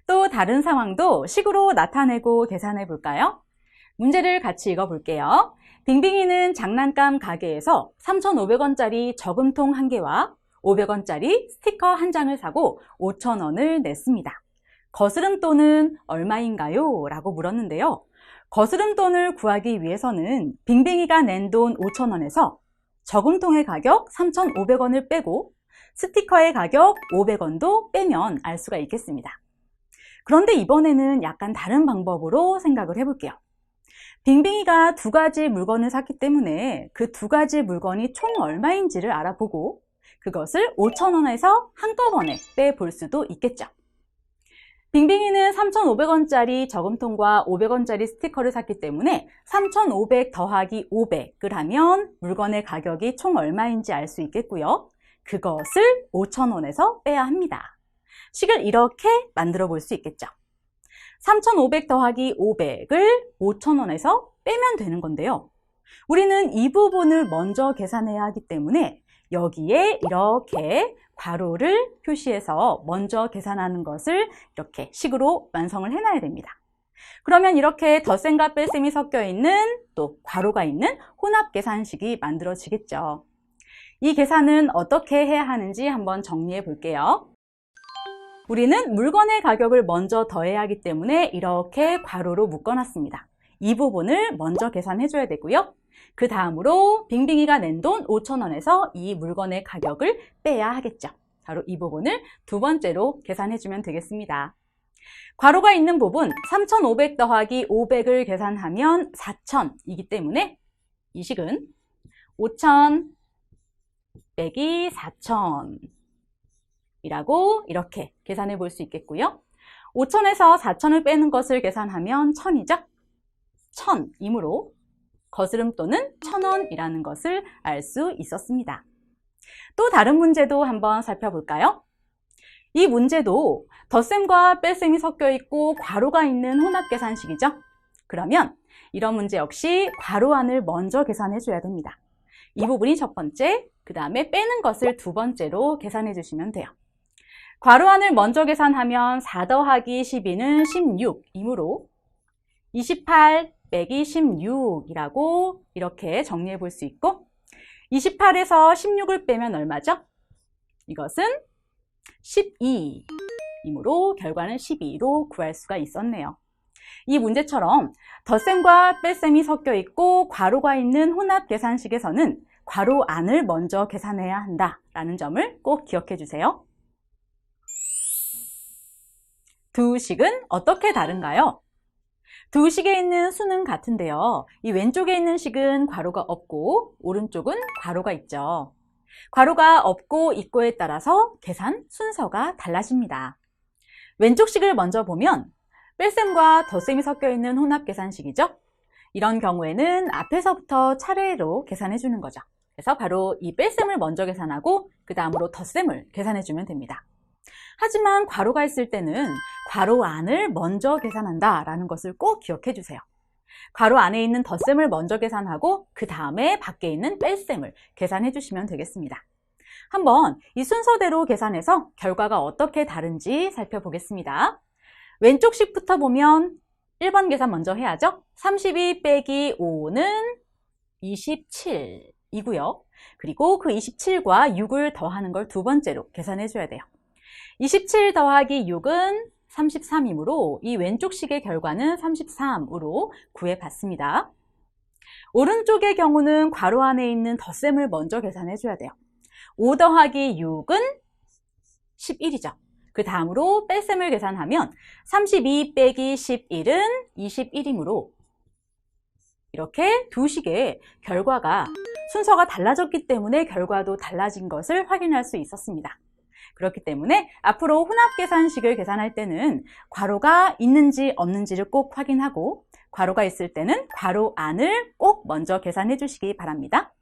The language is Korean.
또 다른 상황도 식으로 나타내고 계산해 볼까요? 문제를 같이 읽어볼게요. 빙빙이는 장난감 가게에서 3,500원짜리 저금통 1개와 500원짜리 스티커 1장을 사고 5,000원을 냈습니다. 거스름돈은 얼마인가요? 라고 물었는데요. 거스름돈을 구하기 위해서는 빙빙이가 낸 돈 5,000원에서 저금통의 가격 3,500원을 빼고 스티커의 가격 500원도 빼면 알 수가 있겠습니다. 그런데 이번에는 약간 다른 방법으로 생각을 해볼게요. 빙빙이가 2가지 물건을 샀기 때문에 그 2가지 물건이 총 얼마인지를 알아보고 그것을 5,000원에서 한꺼번에 빼볼 수도 있겠죠. 빙빙이는 3,500원짜리 저금통과 500원짜리 스티커를 샀기 때문에 3,500 더하기 500을 하면 물건의 가격이 총 얼마인지 알 수 있겠고요. 그것을 5,000원에서 빼야 합니다. 식을 이렇게 만들어 볼 수 있겠죠. 3,500 더하기 500을 5,000원에서 빼면 되는 건데요. 우리는 이 부분을 먼저 계산해야 하기 때문에 여기에 이렇게 괄호를 표시해서 먼저 계산하는 것을 이렇게 식으로 완성을 해놔야 됩니다. 그러면 이렇게 덧셈과 뺄셈이 섞여 있는 또 괄호가 있는 혼합 계산식이 만들어지겠죠. 이 계산은 어떻게 해야 하는지 한번 정리해 볼게요. 우리는 물건의 가격을 먼저 더해야 하기 때문에 이렇게 괄호로 묶어놨습니다. 이 부분을 먼저 계산해 줘야 되고요. 그 다음으로 빙빙이가 낸 돈 5,000원에서 이 물건의 가격을 빼야 하겠죠. 바로 이 부분을 2번째로 계산해 주면 되겠습니다. 괄호가 있는 부분 3,500 더하기 500을 계산하면 4,000이기 때문에 이 식은 5,000 빼기 4,000 이라고 이렇게 계산해 볼 수 있겠고요. 5,000에서 4,000을 빼는 것을 계산하면 1,000이죠. 1,000이므로 거스름돈은 1,000원이라는 것을 알 수 있었습니다. 또 다른 문제도 한번 살펴볼까요? 이 문제도 덧셈과 뺄셈이 섞여 있고 괄호가 있는 혼합 계산식이죠. 그러면 이런 문제 역시 괄호 안을 먼저 계산해 줘야 됩니다. 이 부분이 첫 번째, 그 다음에 빼는 것을 2번째로 계산해 주시면 돼요. 괄호 안을 먼저 계산하면 4 더하기 12는 16이므로 28 빼기 16이라고 이렇게 정리해 볼 수 있고 28에서 16을 빼면 얼마죠? 이것은 12이므로 결과는 12로 구할 수가 있었네요. 이 문제처럼 덧셈과 뺄셈이 섞여 있고 괄호가 있는 혼합 계산식에서는 괄호 안을 먼저 계산해야 한다라는 점을 꼭 기억해 주세요. 두 식은 어떻게 다른가요? 두 식에 있는 수는 같은데요. 이 왼쪽에 있는 식은 괄호가 없고 오른쪽은 괄호가 있죠. 괄호가 없고 있고에 따라서 계산 순서가 달라집니다. 왼쪽 식을 먼저 보면 뺄셈과 덧셈이 섞여 있는 혼합 계산식이죠. 이런 경우에는 앞에서부터 차례로 계산해 주는 거죠. 그래서 바로 이 뺄셈을 먼저 계산하고 그 다음으로 덧셈을 계산해 주면 됩니다. 하지만 괄호가 있을 때는 괄호 안을 먼저 계산한다라는 것을 꼭 기억해 주세요. 괄호 안에 있는 덧셈을 먼저 계산하고 그 다음에 밖에 있는 뺄셈을 계산해 주시면 되겠습니다. 한번 이 순서대로 계산해서 결과가 어떻게 다른지 살펴보겠습니다. 왼쪽 식부터 보면 1번 계산 먼저 해야죠. 32 빼기 5는 27이고요. 그리고 그 27과 6을 더하는 걸 2번째로 계산해 줘야 돼요. 27 더하기 6은 33이므로 이 왼쪽 식의 결과는 33으로 구해봤습니다. 오른쪽의 경우는 괄호 안에 있는 덧셈을 먼저 계산해 줘야 돼요. 5 더하기 6은 11이죠. 그 다음으로 뺄셈을 계산하면 32 빼기 11은 21이므로 이렇게 두 식의 결과가 순서가 달라졌기 때문에 결과도 달라진 것을 확인할 수 있었습니다. 그렇기 때문에 앞으로 혼합계산식을 계산할 때는 괄호가 있는지 없는지를 꼭 확인하고 괄호가 있을 때는 괄호 안을 꼭 먼저 계산해 주시기 바랍니다.